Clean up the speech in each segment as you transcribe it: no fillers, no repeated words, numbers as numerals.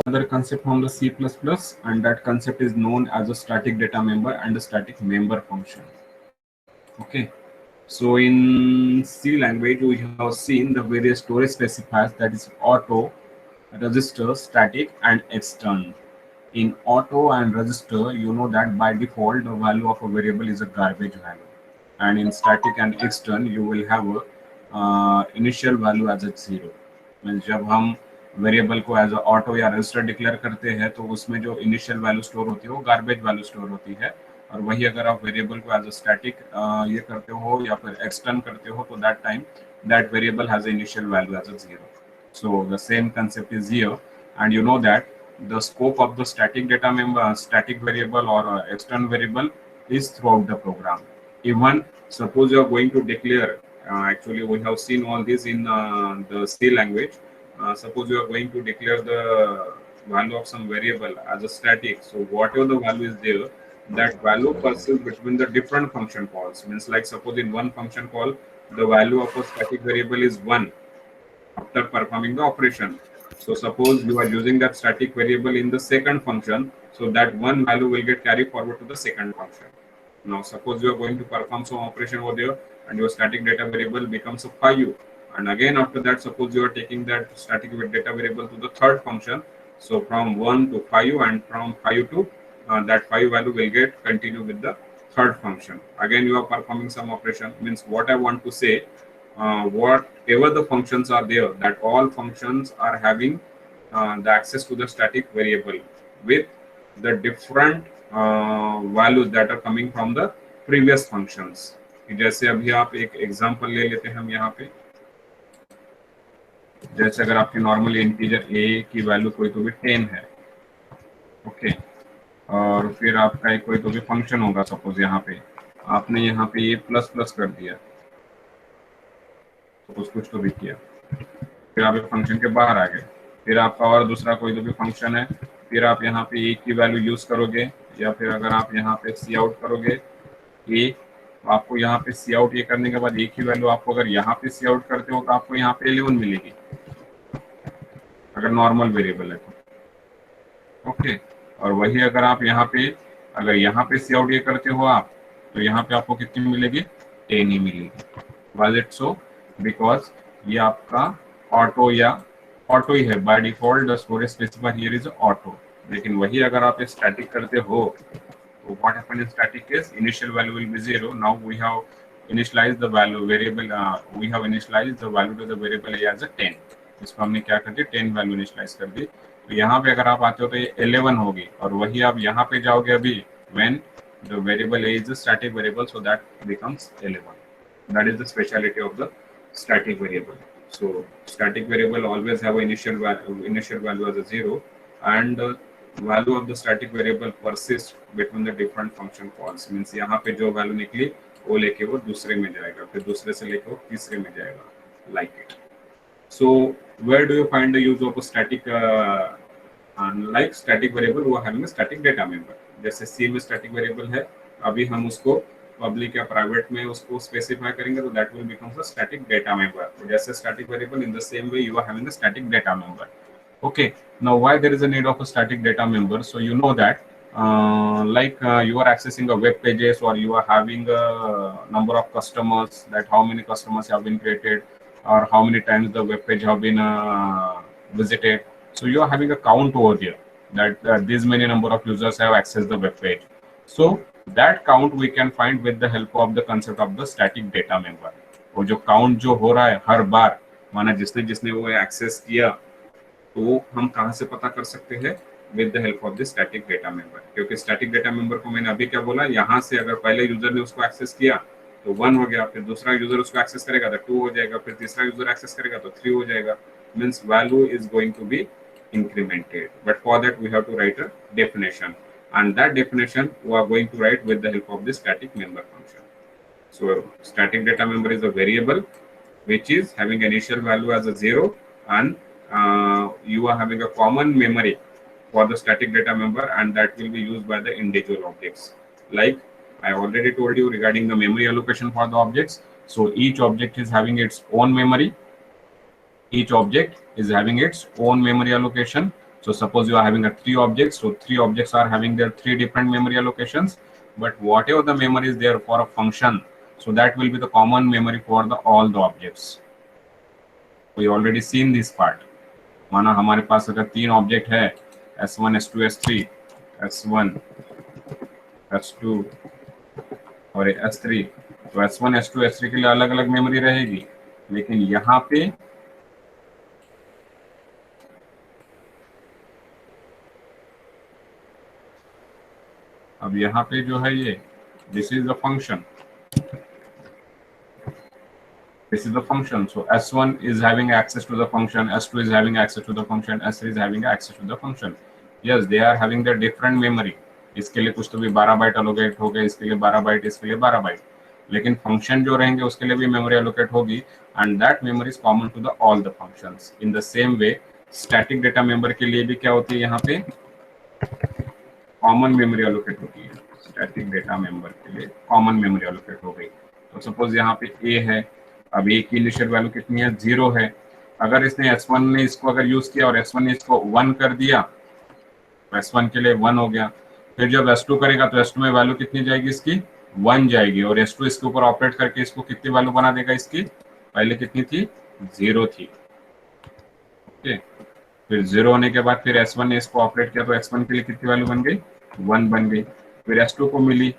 another concept from the C++, and that concept is known as a static data member and a static member function. Okay, so in C language we have seen the various storage specifiers, that is auto, register, static, and extern. In auto and register, you know that by default the value of a variable is a garbage value, and in static and extern you will have a initial value as a 0. Means जब हम variable को as a auto या register declare करते हैं तो उसमें जो initial value store होती है वो गार्बेज वैल्यू स्टोर होती है, और वही अगर आप वेरिएबल को एज अ स्टैटिक ये करते हो या फिर एक्सटर्न करते हो तो that time that variable has initial value as a 0. So the same concept is here, and you know that the scope of the static data member, static variable or external variable is throughout the program. Even suppose you are going to declare, actually we have seen all this in the C language. Suppose you are going to declare the value of some variable as a static. So whatever the value is there, that value persists between the different function calls. Means like suppose in one function call, the value of a static variable is 1 after performing the operation. So suppose you are using that static variable in the second function, so that one value will get carried forward to the second function. Now suppose you are going to perform some operation over there and your static data variable becomes a 5, and again after that suppose you are taking that static data variable to the third function, so from 1 to 5 and from 5 to that 5 value will get continue with the third function. Again you are performing some operation. Means what I want to say, whatever the functions are there, that all functions are having the access to the static variable with the different values that are coming from the previous functions. जैसे अभी आप एक example ले लेते हैं हम यहाँ पे, जैसे अगर आपकी नॉर्मली इंटीजर a की वैल्यू कोई तो भी 10 है, ओके, और फिर आपका एक कोई तो भी फंक्शन होगा, सपोज यहाँ पे आपने यहाँ पे ये प्लस प्लस कर दिया, कुछ तो भी किया, फिर आप एक फंक्शन के बाहर आ गए, फिर आपका और दूसरा कोई तो भी फंक्शन है, फिर आप यहाँ पे एक की वैल्यू यूज करोगे, या फिर अगर आप यहाँ पे सी आउट करोगे एक, आपको यहाँ पे सी आउट ये करने के बाद एक ही वैल्यू आपको अगर यहाँ पे सी आउट करते हो तो आपको यहाँ पे 11 मिलेगी अगर नॉर्मल वेरिएबल है तो, ओके। और वही अगर आप यहाँ पे सी आउट ये करते हो आप, तो यहाँ पे आपको कितनी मिलेगी, 10 ही मिलेगी। Was it so? बिकॉज ये आपका ऑटो ही है, by default the storage specifier here is auto. लेकिन वही अगर आप स्टैटिक करते हो तो what happen in static case, initial value will be 0. Now we have initialize the value variable, we have initialize the value to the variable a as a 10. इसको हमने क्या कर दिया, 10 वैल्यू इनिशियलाइज कर दी। तो यहाँ पे अगर आप आते हो तो ये 11 होगी, और वही आप यहाँ पे जाओगे अभी when the variable A is a static variable, so that becomes 11. That is the speciality of the static variable. So static variable always have an initial value as a 0, and value of the static variable persists between the different function calls. Means यहाँ पे जो value निकली वो लेके वो दूसरे में जाएगा, फिर दूसरे से लेके वो तीसरे में जाएगा, like it. So where do you find the use of a static unlike static variable who are having a static data member? जैसे C में static variable है, अभी हम उसको पब्लिक या प्राइवेट में उसको स्पेसिफाई करेंगे तो that will becomes a static data member. जैसे static variable, in the same way you are having a static data member. Okay, now why there is a need of a static data member? So you know that you are accessing a web pages, or you are having a number of customers, that how many customers have been created or how many times the web page have been visited. So you are having a count over there that these many number of users have accessed the web page. So that count we can find with the help of the concept of the static data member. वो जो count जो हो रहा है हर बार, माना जिसने जिसने वो एक्सेस किया, तो हम कहाँ से पता कर सकते हैं, with the help of the static data member. क्योंकि स्टैटिक डेटा मेंबर को मैंने अभी क्या बोला, यहाँ से अगर पहले यूजर ने उसको एक्सेस किया तो 1 हो गया, फिर दूसरा यूजर उसको एक्सेस करेगा तो 2 हो जाएगा, फिर तीसरा यूजर एक्सेस करेगा तो 3 हो जाएगा. Means value is going to be incremented, but for that we have to write a definition, and that definition we are going to write with the help of the static member function. So static data member is a variable which is having initial value as a 0, and you are having a common memory for the static data member, and that will be used by the individual objects. Like I already told you regarding the memory allocation for the objects. So each object is having its own memory. Each object is having its own memory allocation. So suppose you are having a 3 objects, so 3 objects are having their 3 different memory allocations, but whatever the memory is there for a function, so that will be the common memory for the all the objects. We already seen this part. माना हमारे पास अगर 3 object है S1 S2 S3 S1 S2 और S3, तो S1 S2 S3 के लिए अलग अलग मेमोरी रहेगी, लेकिन यहाँ पे अब यहाँ पे जो है ये this is the function, this is the function. So S1 is having access to the function, S2 is having access to the function, S3 is having access to the function. Yes, they are having their different memory. इसके लिए कुछ तो भी 12 bite allocate हो गए, इसके लिए 12 bite, इसके लिए 12 बाइट, लेकिन फंक्शन जो रहेंगे उसके लिए भी मेमोरी अलोकेट होगी, and that memory is common to the all the functions. In the same way static data member के लिए भी क्या होती है, यहाँ पे कॉमन मेमोरी अलोकेट होती है. स्टैटिक डेटा मेंबर के लिए कॉमन मेमोरी अलोकेट हो गई. तो सपोज यहाँ पे ए है, अब ए की इनिशियल वैल्यू कितनी है, 0 है. अगर इसने S1 ने इसको अगर यूज किया और S1 ने इसको 1 कर दिया, तो S1 के लिए 1 हो गया. फिर जब S2 करेगा तो S2 में वैल्यू कितनी जाएगी, इसकी 1 जाएगी, और S2 इसके ऊपर ऑपरेट करके इसको कितनी वैल्यू बना देगा, इसकी पहले कितनी थी, 0 थी. ओके, फिर 0 होने के बाद फिर S1 ने इसको ऑपरेट किया तो S1 के लिए कितनी वैल्यू बन गई, 1 बन गई. फिर S2 को मिली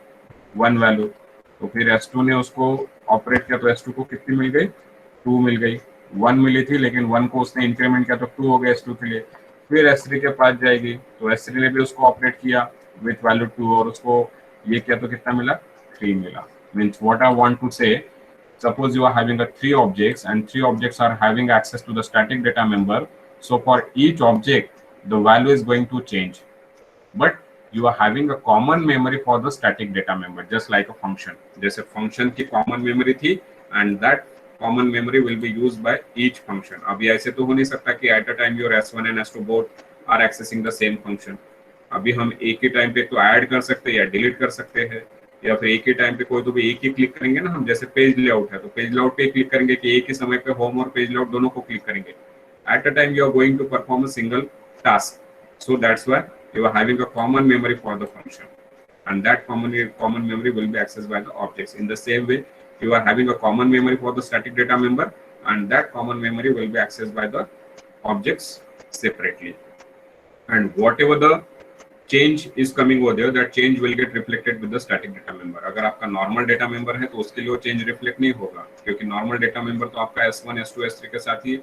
1 वैल्यू, तो फिर S2 ने उसको ऑपरेट किया तो S2 को कितनी मिल गई, 2 मिल गई. 1 मिली थी लेकिन 1 को उसने इंक्रीमेंट किया तो 2 हो गया S2 के लिए. फिर S3 के पास जाएगी तो S3 ने भी उसको ऑपरेट किया विथ वैल्यू 2 और उसको ये किया तो कितना मिला, 3 मिला. Means what I want to say, suppose you are having a 3 objects and 3 objects are having access to the static data member, so for each object the value is going to change, but you are having a common memory for the static data member, just like a function. जैसे function की common memory थी and that common memory will be used by each function. अभी ऐसे तो हो नहीं सकता कि at a time your S1 and S2 both are accessing the same function. अभी हम एक ही टाइम पे तो ऐड कर सकते हैं या डिलीट कर सकते हैं, या फिर एक ही टाइम पे कोई तो भी एक ही क्लिक करेंगे ना हम, जैसे पेज लेआउट है तो पेज लेआउट पे क्लिक करेंगे कि एक ही समय पे होम और पेज लेआउट दोनों को क्लिक करेंगे. At a time you are going to perform a single task, so that's why you are having a common memory for the function, and that common memory will be accessed by the objects. In the same way, you are having a common memory for the static data member, and that common memory will be accessed by the objects separately. And whatever the change is coming over there, that change will get reflected with the static data member. अगर आपका normal data member है तो उसके लिए वो change reflect नहीं होगा, क्योंकि normal data member तो आपका S1, S2, S3 के साथ ही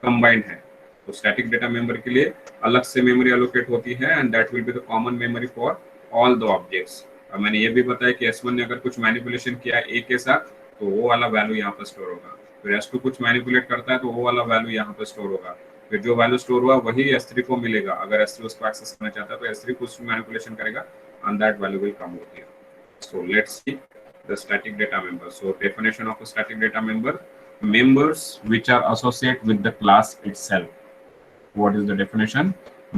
combined है. तो स्टैटिक डेटा मेंबर के लिए अलग से मेमोरी एलोकेट होती है, and that will be the common memory for all the objects. अब मैंने ये भी बताया कि S1 ने अगर कुछ मैनिपुलेशन किया ए के साथ तो वो वाला वैल्यू यहाँ पर स्टोर होगा. फिर S2 कुछ मैनिपुलेट करता है तो वो वाला वैल्यू यहाँ पर स्टोर होगा. फिर जो वैल्यू स्टोर हुआ वही S3 को मिलेगा. अगर S3 उसको एक्सेस करना चाहता है तो S3 कुछ मैनिपुलेशन करेगा and that value will come over here. So let's see the static data member. So definition of a static data member: members which are associated with the class itself. What is the definition?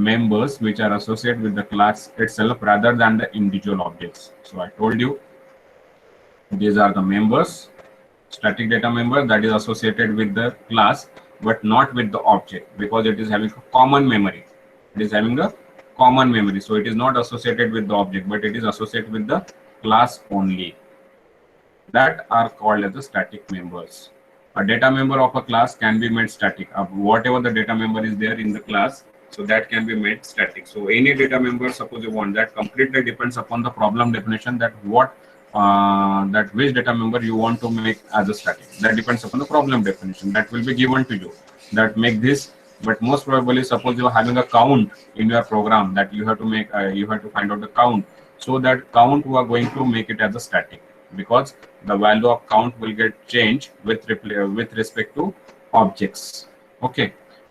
Members which are associated with the class itself rather than the individual objects. So I told you these are the members, static data member that is associated with the class but not with the object, because it is having a common memory. It is having a common memory, so it is not associated with the object but it is associated with the class only. That are called as the static members. A data member of a class can be made static. Whatever the data member is there in the class, so that can be made static. So any data member, suppose you want, that completely depends upon the problem definition, that what that which data member you want to make as a static. That depends upon the problem definition that will be given to you, that make this. But most probably, suppose you are having a count in your program that you have to make, you have to find out the count. So that count we are going to make it as a static, because the value of count will get changed with respect to objects. Okay,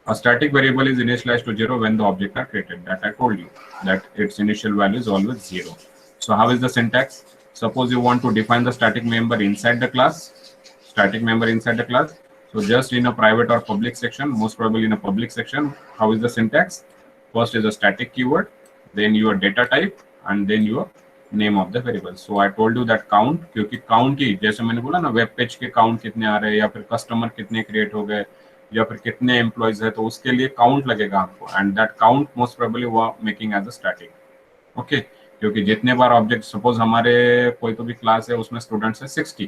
a static variable is initialized to 0 when the object are created. That I told you, that its initial value is always 0. So how is the syntax? Suppose you want to define the static member inside the class, so just in a private or public section, most probably in a public section. How is the syntax? First is a static keyword, then your data type, and then your name of the variable. So I told you that count, क्योंकि count ही, जैसे मैंने बोला ना, web page के count कितने आ रहे हैं या फिर कस्टमर कितने क्रिएट हो गए, या फिर कितने एम्प्लॉयज है, तो उसके लिए काउंट लगेगा आपको, and that count most probably वो making as a static. Okay, क्योंकि जितने बार ऑब्जेक्ट, सपोज हमारे कोई तो भी क्लास है उसमें स्टूडेंट्स है 60,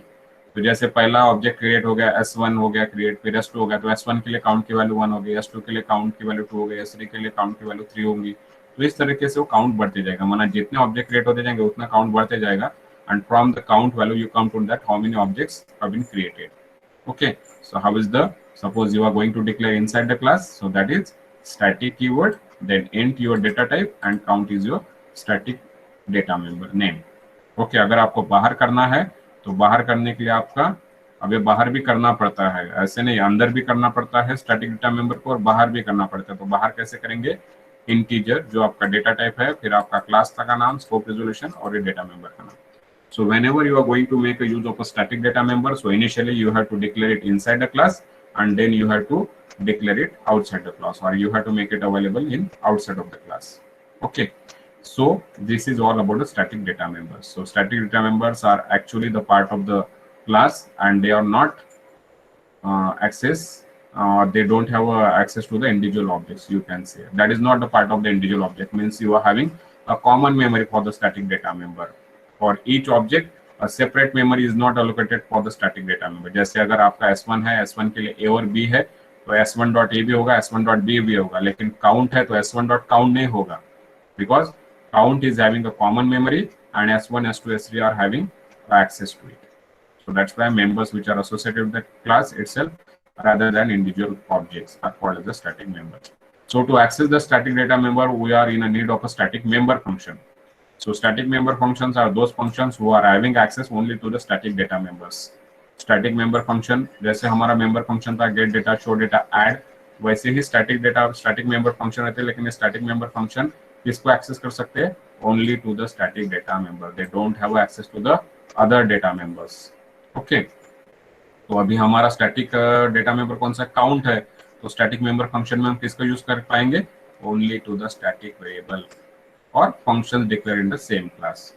तो जैसे पहला ऑब्जेक्ट क्रिएट हो गया, S1 हो गया क्रिएट, फिर S2 हो गया, तो S1 के लिए काउंट की वैल्यू 1 होगी, S2 के लिए काउंट की वैल्यू 2 हो गई, S3 के लिए काउंट की वैल्यू 3 होगी। तो इस तरीके से वो काउंट बढ़ते जाएगा, माना जितने ऑब्जेक्ट क्रिएट होते जाएंगे उतना काउंट बढ़ते जाएगा, and from the count value you count on that how many objects have been created. Okay, so how is the, suppose you are going to declare inside the class, so that is static keyword, then int your data type and count is your static data member name. Okay, अगर आपको बाहर करना है तो बाहर करने के लिए आपका, अब ये बाहर भी करना पड़ता है, ऐसे नहीं, अंदर भी करना पड़ता है स्टैटिक डेटा मेंबर को और बाहर भी करना पड़ता है। तो बाहर कैसे करेंगे, इंटीजर जो आपका डेटा टाइप है, फिर आपका क्लास का नाम, स्कोप रेजोल्यूशन और ये डेटा मेंबर का नाम। So whenever you are going to make a use of a static data member, so initially you have to declare it inside the class, and then you have to declare it outside the class, or you have to make it available in outside of the class. Okay, so this is all about the static data members. So static data members are actually the part of the class, and they are not access, they don't have access to the individual objects, you can say. That is not the part of the individual object, means you are having a common memory for the static data member. For each object, a separate memory is not allocated for the static data member. जैसे अगर आपका S1 है, S1 के लिए A और B है, तो S1 dot A भी होगा, S1 डॉट B भी होगा, लेकिन काउंट है तो S1 डॉट काउंट नहीं होगा, because count is having a common memory and S1, S2, S3 are having access to it. So that's why members which are associated with the class itself rather than individual objects are called as the static member. So to access the static data member, we are in a need of a static member function. So static member functions are those functions who are having access only to the static data members. Static member function, जैसे हमारा member function था get data, show data, add, वैसे ही static member function रहते हैं, लेकिन static member function किसको access कर सकते हैं? Only to the static data member. They don't have access to the other data members. Okay. तो अभी हमारा स्टैटिक डेटा मेंबर कौन सा, काउंट है, तो स्टैटिक मेंबर फंक्शन में हम किसका यूज कर पाएंगे? Only to the static variable और functions declare in the same class.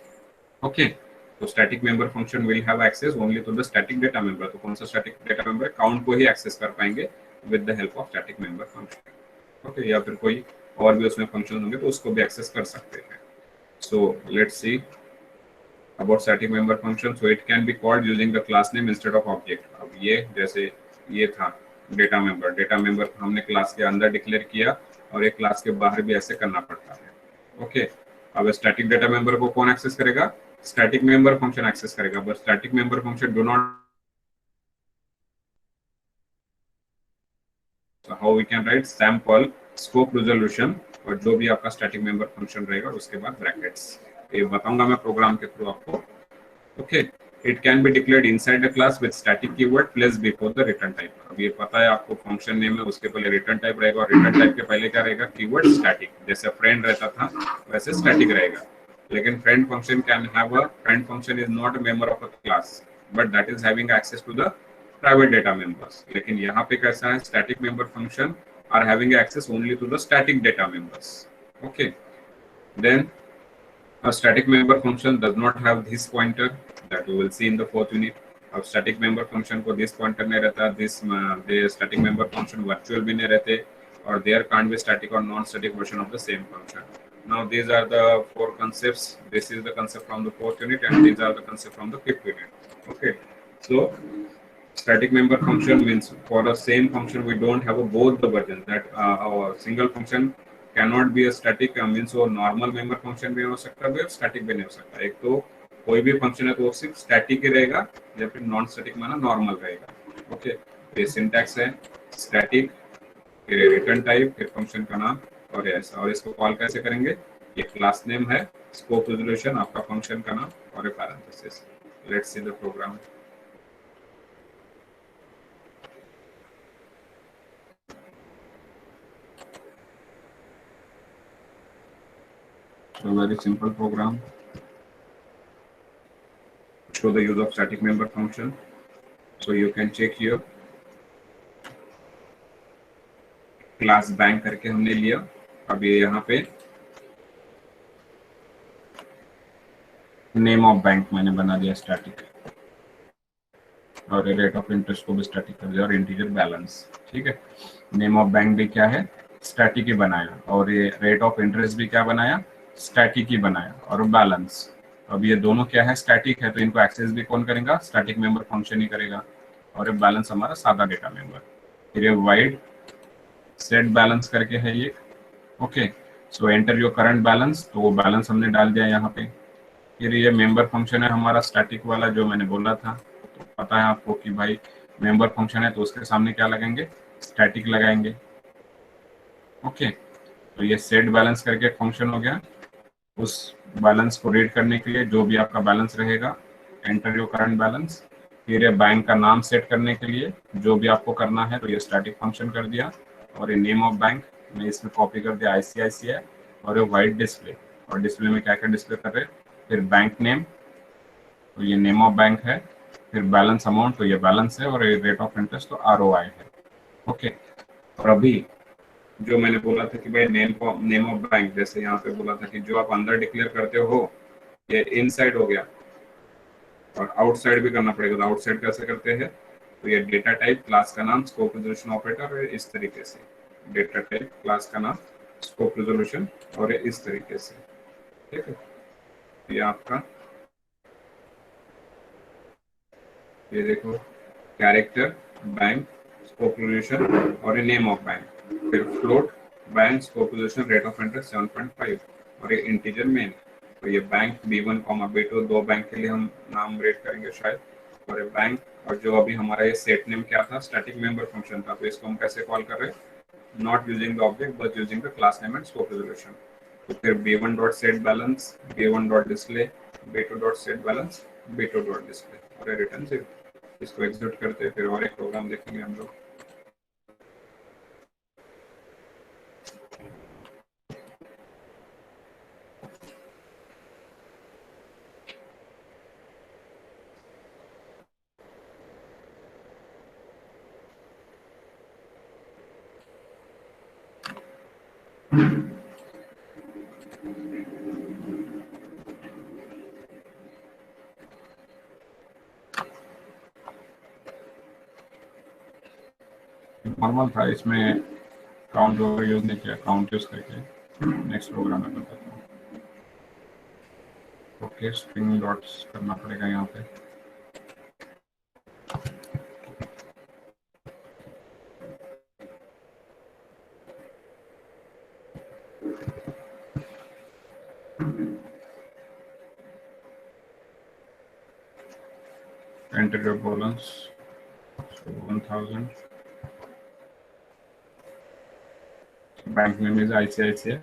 Okay, तो static member function will have access only to the static data member. तो कौन सा स्टैटिक डेटा मेंबर? काउंट को ही एक्सेस कर पाएंगे with the help of static member function. Okay, या फिर कोई और भी उसमें फंक्शन होंगे तो उसको भी एक्सेस कर सकते हैं। So let's see about static member function. So it can be called using the class name instead of object. अब ये जैसे ये था डेटा मेंबर हमने क्लास के अंदर डिक्लेयर किया और एक क्लास के बाहर भी ऐसे करना पड़ता है। ओके, अब स्टैटिक डेटा मेंबर को कौन एक्सेस करेगा? स्टैटिक मेंबर फंक्शन एक्सेस करेगा, but static member function do not, how we can write sample scope resolution, और जो भी आपका स्टैटिक मेंबर फंक्शन रहेगा उसके बाद ब्रैकेट्स, ये बताऊंगा मैं प्रोग्राम के थ्रू आपको। Okay, it can be declared inside the class with static keyword place before the return type. अब ये पता है आपको, फंक्शन नेम है उसके पहले रिटर्न टाइप रहेगा, और रिटर्न टाइप के पहले क्या रहेगा? Keyword static. जैसे फ्रेंड रहता था वैसे स्टैटिक रहेगा, लेकिन friend function can have a, friend function is not a member of a class but that is having access to the private data members. लेकिन यहाँ पे कैसा है? Static member function are having access only to the static data members. Okay, then a static member function does not have this pointer that we will see in the fourth unit. अब static member function को this pointer नहीं रहता, this the static member function virtual भी नहीं रहते, और there can't be static or non-static version of the same function. Now these are the four concepts. This is the concept from the fourth unit, and these are the concept from the fifth unit. Okay, so static member function means for the same function we don't have a both the versions, that our single function cannot be a static, means वो normal member function भी हो सकता है और static भी नहीं हो सकता। एक तो कोई भी फंक्शन है तो वो सिर्फ स्टैटिक ही रहेगा, या फिर नॉन स्टैटिक माना नॉर्मल रहेगा। ओके, ये सिंटैक्स है, स्टैटिक, फिर रिटर्न टाइप, फिर फंक्शन का नाम और ऐसा, और इसको कॉल कैसे करेंगे? ये क्लास नेम है, स्कोप रेजोल्यूशन, आपका फंक्शन का नाम और एक parenthesis. Let's see the program. So very simple program. Show the use of static member function. So you can check here. Class bank करके हमने लिया, अब ये यहाँ पे नेम ऑफ बैंक मैंने बना दिया स्टैटिक। और रेट ऑफ इंटरेस्ट को भी स्टैटिक कर दिया और इंटीजर बैलेंस। ठीक है, नेम ऑफ बैंक भी क्या है, स्टैटिक ही बनाया, और ये रेट ऑफ इंटरेस्ट भी क्या बनाया, स्टैटिक ही बनाया, और बैलेंस। अब ये दोनों क्या है, स्टैटिक है, तो इनको एक्सेस भी कौन करेगा, स्टैटिक मेंबर फंक्शन ही करेगा। और ये बैलेंस हमारा सादा डेटा मेंबर। फिर ये वाइड सेट बैलेंस करके है ये। Okay, so enter your current balance, तो वो बैलेंस हमने डाल दिया यहाँ पे। फिर ये मेंबर फंक्शन है हमारा स्टैटिक वाला जो मैंने बोला था, तो पता है आपको कि भाई मेंबर फंक्शन है तो उसके सामने क्या लगाएंगे, स्टैटिक लगाएंगे। ओके, तो ये सेट बैलेंस करके एक फंक्शन हो गया। उस बैलेंस को रीड करने के लिए जो भी आपका बैलेंस रहेगा, एंटर योर करंट बैलेंस। फिर ये बैंक का नाम सेट करने के लिए जो भी आपको करना है, तो ये स्टैटिक फंक्शन कर दिया। और ये नेम ऑफ बैंक मैं इसमें कॉपी कर दिया ICICI, और ये वाइट डिस्प्ले, और डिस्प्ले में क्या क्या डिस्प्ले कर रहे हैं, फिर बैंक नेम, तो ये नेम ऑफ बैंक है, फिर बैलेंस अमाउंट, तो ये बैलेंस है, और ये रेट ऑफ इंटरेस्ट तो ROI है। ओके, और अभी जो मैंने बोला था कि भाई नेम ऑफ बैंक, जैसे यहाँ पे बोला था कि जो आप अंदर डिक्लेयर करते हो ये इनसाइड हो गया, और आउटसाइड भी करना पड़ेगा। तो आउटसाइड कैसे करते हैं, तो ये डेटा टाइप, क्लास का नाम, स्कोप रेजोल्यूशन ऑपरेटर, और इस तरीके से डेटा टाइप, क्लास का नाम, स्कोप रेजोल्यूशन, और इस तरीके से। ठीक है, ये आपका, ये देखो, कैरेक्टर, बैंक, स्कोप रेजोल्यूशन, और ये नेम ऑफ बैंक, फिर float, bank, scope resolution, rate of interest 7.5, और ये इंटीजर मेन। तो ये बैंक B1, B2 दो बैंक के लिए हम नाम रेट करेंगे शायद, और ये बैंक, और जो अभी हमारा ये सेट नेम क्या था, स्टैटिक मेंबर फंक्शन था, तो इसको हम कैसे कॉल कर रहे हैं, not using the object but using the class name and scope resolution. तो फिर B1 dot set balance, B1 dot display, B2 dot set balance, B2 dot display, और रिटर्न 0। इसको एग्जीक्यूट करते हैं, फिर और एक प्रोग्राम देखेंगे हम लोग। नॉर्मल था, इसमें काउंट वगैरह यूज नहीं किया, काउंट यूज करके नेक्स्ट प्रोग्राम में बताता हूँ। ओके, स्ट्रिंग डॉट्स करना पड़ेगा यहाँ पे। Enter your balance 1000, bank name is ICICI,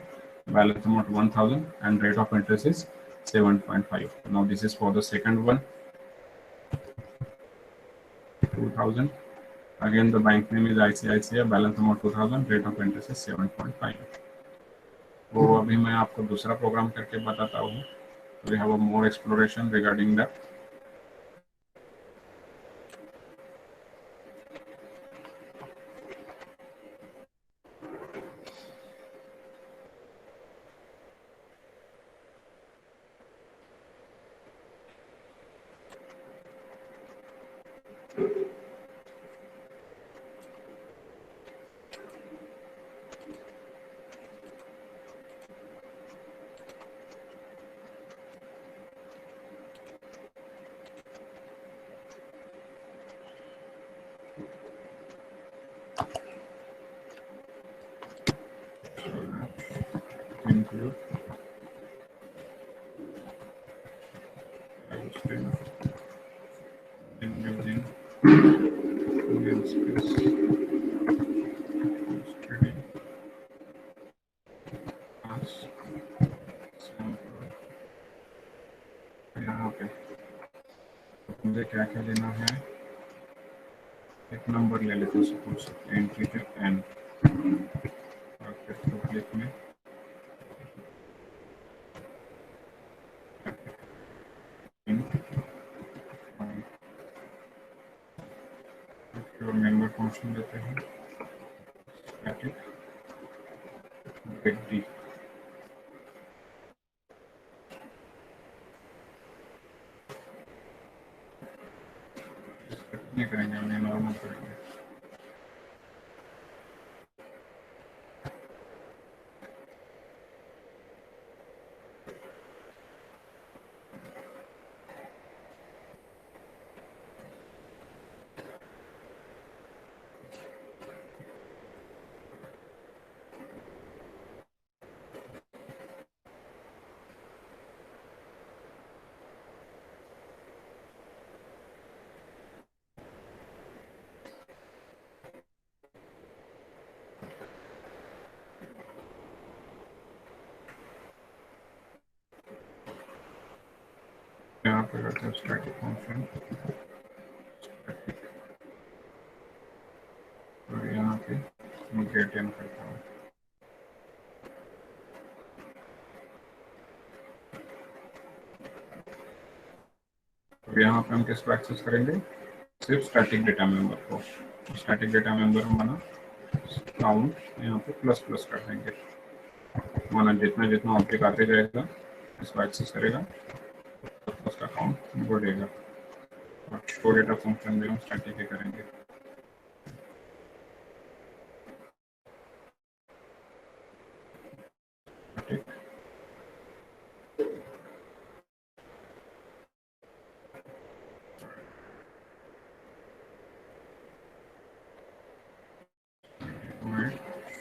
balance amount 1000, and rate of interest is 7.5. Now this is for the second one, 2000. Again the bank name is ICICI, balance amount 2000, rate of interest is 7.5. वो अभी मैं आपको दूसरा programme करके बताता हूँ। We have a more exploration regarding that. Include using Google Space study as sample। यहाँ पे मुझे क्या क्या लेना है, एक नंबर ले लेते हैं, सपोज इंटीजर n, और फिर पब्लिक में मेंबर फंक्शन लेते हैं, स्टैटिक गेट डी। पे करते हैं स्टैटिक फंक्शन, और यहाँ पे गेट इन करता हूँ। तो यहाँ पे हम किसको एक्सेस करेंगे, सिर्फ स्टैटिक डेटा मेंबर को। स्टैटिक डेटा मेंबर हम बना काउंट यहाँ पे प्लस प्लस कर देंगे, माना जितना जितना ऑब्जेक्ट आते जाएगा इसको एक्सेस करेगा तो उसका काउंट बढ़ेगा। और शो डेटा फंक्शन भी हम स्टैटिक ही करेंगे। ठीक,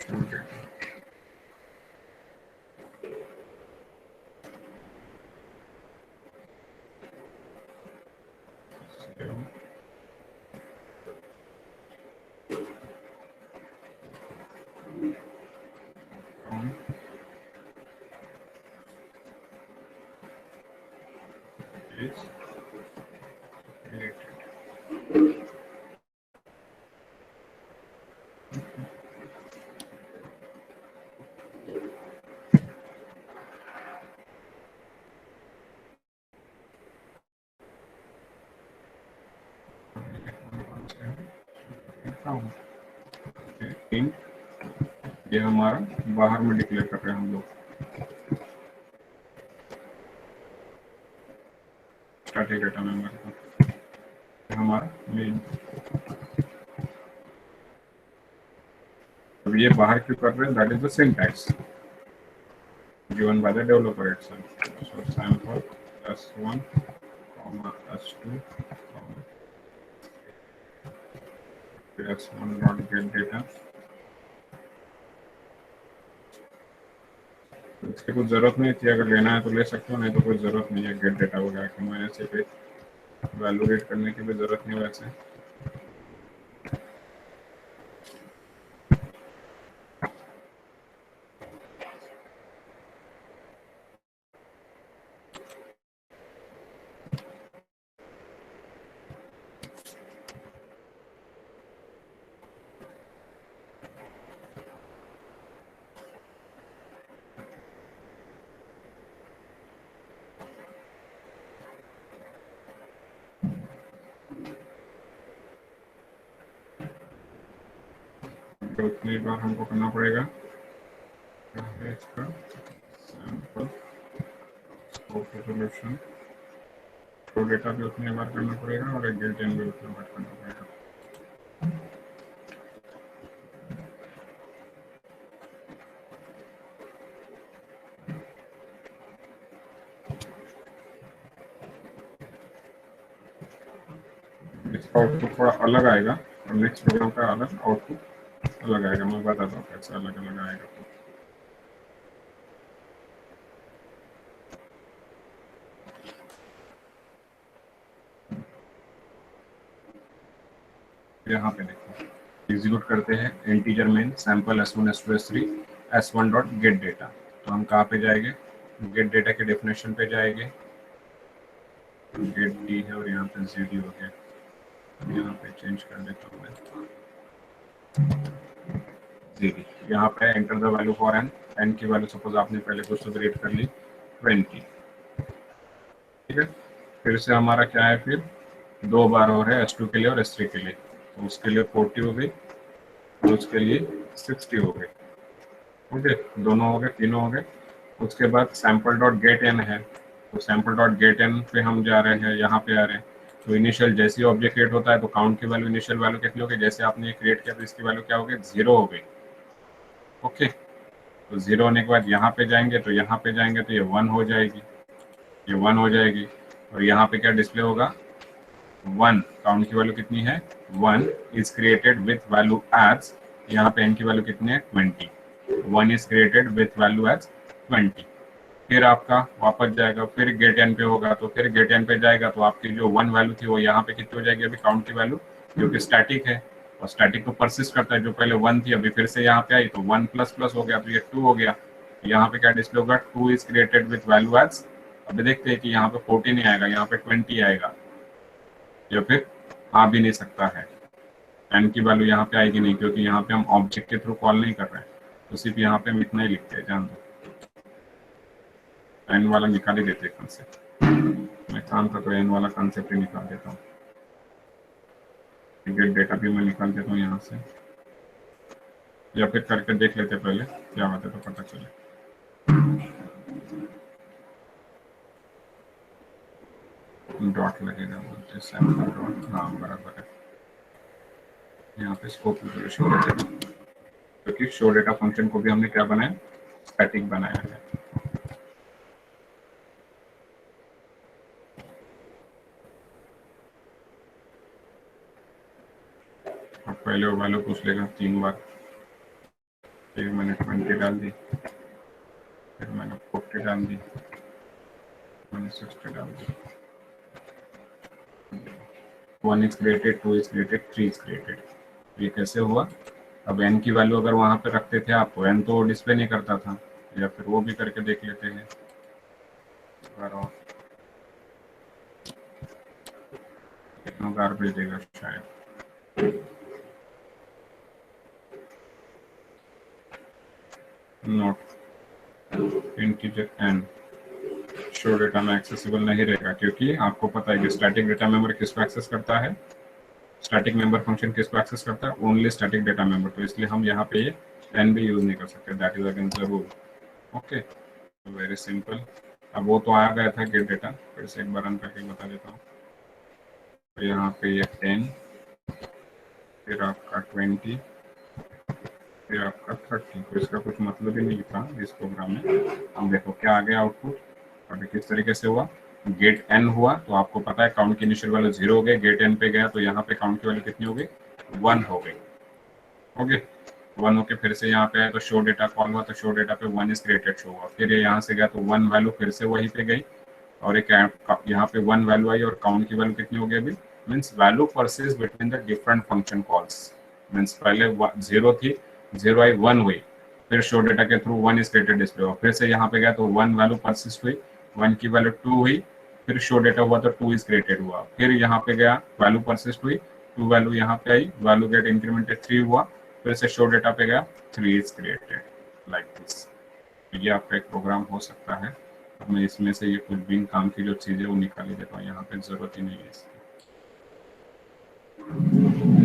शो डेटा is created। इन ये हमारा बाहर में डिक्लेयर कर रहे हैं हम लोग स्टैटिक डेटा मेंबर का, हमारा मेन। अब ये बाहर क्यों कर रहे हैं, that is the syntax given by the developer itself। So sample s1 comma s2 comma s1 dot get data। इसकी कुछ जरूरत नहीं थी, अगर लेना है तो ले सकते हो, नहीं तो कोई जरूरत नहीं है गेट डेटा वगैरह की। मैंने सिर्फ वैल्यूएट करने की भी जरूरत नहीं वैसे। तो उतनी बार हमको करना पड़ेगा इसका सैंपल स्कोप रेजोल्यूशन, तो डेटा भी उतनी बार करना पड़ेगा और एक गेट इन भी उतनी बार करना पड़ेगा। इसका आउटपुट थोड़ा अलग आएगा और नेक्स्ट प्रोग्राम का अलग आउटपुट अलग आएगा। मैं बताता हूँ कैसे अलग अलग आएगा। यहाँ पे देखो एग्जीक्यूट करते हैं integer main sample s1 s2 s3 s1 dot gate data. तो हम कहाँ पे जाएंगे, गेट डेटा के डेफिनेशन पे जाएंगे, गेट डी है और यहाँ पे zd हो गया। यहाँ पे चेंज कर देता हूँ मैं zd। यहाँ पे enter the value for n की वैल्यू सपोज आपने पहले कुछ तो क्रिएट कर ली 20। ठीक है, फिर से हमारा क्या है, फिर दो बार हो रहा है s2 के लिए और s3 के लिए। तो उसके लिए 40 हो गई और उसके लिए 60 हो गई। ओके, दोनों हो गए, तीनों हो गए। उसके बाद सैंपल डॉट गेट एन है, तो सैंपल डॉट गेट एन पे हम जा रहे हैं, यहाँ पे आ रहे हैं। तो इनिशियल जैसे ही ऑब्जेक्ट क्रिएट होता है तो काउंट की वैल्यू इनिशियल वैल्यू कितनी हो गई, जैसे आपने क्रिएट किया तो इसकी वैल्यू क्या हो गई, 0 हो गई। ओके, तो 0 होने के बाद यहाँ पे जाएंगे, तो यहाँ पे जाएंगे तो ये 1 हो जाएगी, ये 1 हो जाएगी। और यहाँ पे क्या डिस्प्ले होगा, 1। काउंट की वैल्यू कितनी है, 1 is created with value as, यहाँ पे n की वैल्यू कितनी है, 20। 1 is created with value as 20। फिर आपका वापस जाएगा, फिर गेट n पे होगा, तो फिर गेट n पे जाएगा तो आपकी जो 1 वैल्यू थी वो यहाँ पे कितनी हो जाएगी, अभी काउंट की वैल्यू, जो कि स्टैटिक है और स्टैटिक को परसिस्ट करता है। जो पहले 1 थी अभी फिर से यहाँ पे आई तो 1 प्लस प्लस हो गया, तो ये 2 हो गया। यहाँ पे क्या डिस्प्ले होगा, 2 is created with value as अभी देखते हैं कि यहाँ पे 40 नहीं आएगा, यहाँ पे 20 आएगा, या फिर आ भी नहीं सकता है। एन की वैल्यू यहाँ पे आएगी नहीं, क्योंकि यहाँ पे हम ऑब्जेक्ट के थ्रू कॉल नहीं कर रहे हैं, तो सिर्फ यहाँ पे हम इतना ही लिखते हैं, जान दो। एन वाला निकाल ही देते कंसेप्ट, मैं काम का तो एन वाला कंसेप्ट ही निकाल देता हूँ। गेट डेटा भी मैं निकाल देता हूँ यहाँ से, या फिर करके देख लेते पहले क्या होता है तो पता चले। डॉट लगेगा, बोलते सैम्पल डॉट, हाँ बराबर है। यहाँ पे स्कोप शो डेटा, क्योंकि शो डेटा फंक्शन को भी हमने क्या बनाया, स्टैटिक बनाया है। अब पहले वो वैल्यू पूछ लेगा 3 बार, फिर मैंने 20 डाल दी, फिर मैंने 40 डाल दी, मैंने 60 डाल दी। 1 is created, 2 is created, 3 is created. ये कैसे हुआ? अब n की वैल्यू अगर वहां पे रखते थे आप, तो n तो डिस्प्ले नहीं करता था, या फिर वो भी करके देख लेते हैं। कितना गार्बेज देगा शायद। Note integer n show data में एक्सेसिबल नहीं रहेगा, क्योंकि आपको पता है कि स्टैटिक डेटा मेमोरी किसको एक्सेस करता है, स्टैटिक मेंबर फंक्शन किसको एक्सेस करता है, ओनली स्टैटिक डेटा मेंबर। तो इसलिए हम यहाँ पे ये n भी यूज नहीं कर सकते, that is against the rule. Okay, very simple. अब वो तो आ गया था गेट डेटा, फिर से एक बार रन करके बता देता हूँ। तो यहाँ पे ये 10, फिर आपका 20, फिर आपका 30। तो इसका कुछ मतलब ही नहीं था इस प्रोग्राम में। हम देखो क्या आ गया आउटपुट। अभी किस तरीके से हुआ, गेट n हुआ तो आपको पता है काउंट की इनिशियल वैल्यू 0 हो गई, गेट n पे गया तो यहाँ पे काउंट की वैल्यू कितनी हो गई, 1 हो गई। ओके, 1 होके फिर से यहाँ पे आया तो शो डेटा कॉल हुआ, तो शो डेटा पे 1 इज क्रिएटेड शो हुआ। फिर ये यहाँ से गया तो 1 वैल्यू फिर से वहीं पे गई, और एक यहाँ पे 1 वैल्यू आई, और काउंट की वैल्यू कितनी हो गई अभी, means value persist between the different function calls. Means पहले 0 थी, 0 आई, 1 हुई, फिर शो डेटा के थ्रू 1 इज क्रिएटेड डिस्प्ले हुआ, फिर से यहाँ पे गया तो 1 वैल्यू परसिस्ट हुई, 1 की वैल्यू 2 हुई, फिर शो डेटा हुआ तो 2 इज क्रिएटेड हुआ, फिर यहाँ पे गया वैल्यू परसिस्ट हुई, 2 वैल्यू यहाँ पे आई, वैल्यू गेट इंक्रीमेंटेड 3 हुआ, फिर से शो डेटा पे गया, 3 इज क्रिएटेड, लाइक दिस। ये आपका एक प्रोग्राम हो सकता है। अब मैं इसमें से ये कुछ भी काम की जो चीज़ें वो निकाल ही देता हूँ, यहाँ पे जरूरत ही नहीं है इसकी।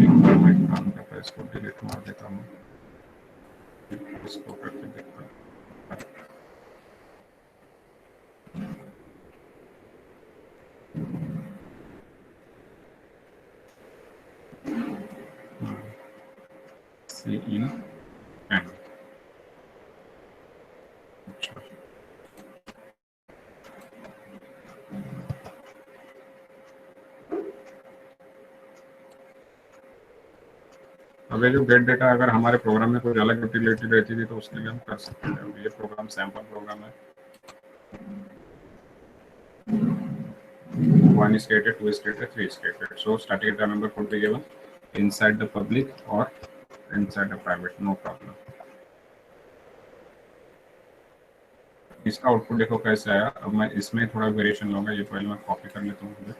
एक बार मैं काम करता है, इसको डिलीट मार देता हूँ, इसको करके देखता हूँ। सी इन एंड, अच्छा अब ये जो गेट डेटा अगर हमारे प्रोग्राम में कोई अलग यूटिलिटी रहती थी तो उसके लिए हम कर सकते हैं। अब ये प्रोग्राम सैंपल प्रोग्राम है। 1 is created, 2 is created, 3 is created. So static data member could be given inside the public or inside the private, no problem. इसका आउटपुट देखो कैसे आया। अब मैं इसमें थोड़ा वेरिएशन लूंगा, ये पहले मैं कॉपी कर लेता हूँ।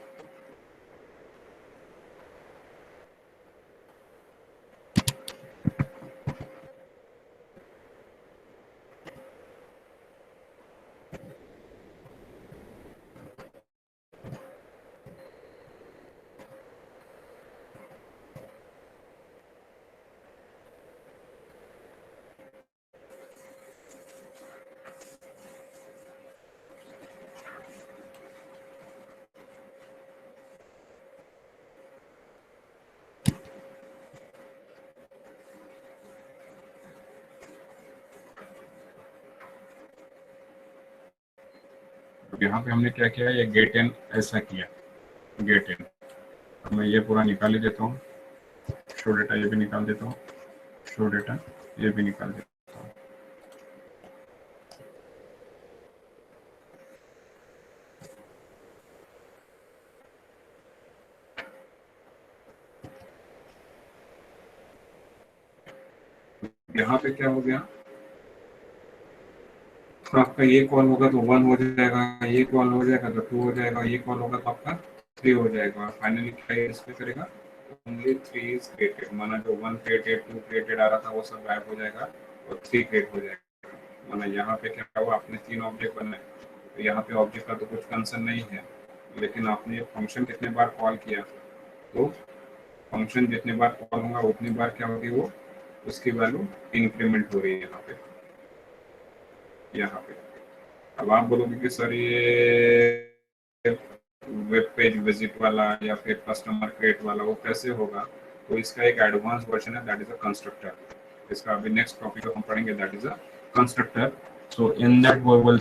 यहाँ पे हमने क्या किया, ये गेट इन ऐसा किया, गेट इन। अब मैं ये पूरा निकाल ही देता हूँ, शो डेटा ये भी निकाल देता हूँ, शो डेटा ये भी निकाल देता हूँ। यहाँ पे क्या हो गया, तो आपका ये कॉल होगा तो 1 हो जाएगा, ये कॉल हो जाएगा तो 2 हो जाएगा, ये कॉल होगा तो आपका 3 हो जाएगा। फाइनली क्या ये डिस्प्ले करेगा, ओनली 3 इज क्रिएटेड, माना जो 1 क्रिएटेड 2 क्रिएटेड आ रहा था वो सब गायब हो जाएगा और 3 क्रिएट हो जाएगा। माना यहाँ पे क्या हुआ, आपने 3 ऑब्जेक्ट बनाए, तो यहाँ पे ऑब्जेक्ट का तो कुछ कंसर्न नहीं है, लेकिन आपने फंक्शन कितने बार कॉल किया, तो फंक्शन जितने बार कॉल होगा उतनी बार क्या होगी, वो उसकी वैल्यू इंक्रीमेंट हो रही है यहाँ पे। अब आप बोलोगे कि सर ये वेब पेज विजिट वाला या फिर कस्टमर क्रिएट वाला वो कैसे होगा, तो इसका एक एडवांस वर्जन है, दैट इज अ कंस्ट्रक्टर। इसका अभी नेक्स्ट टॉपिक हम पढ़ेंगे, that is a constructor. So in that we will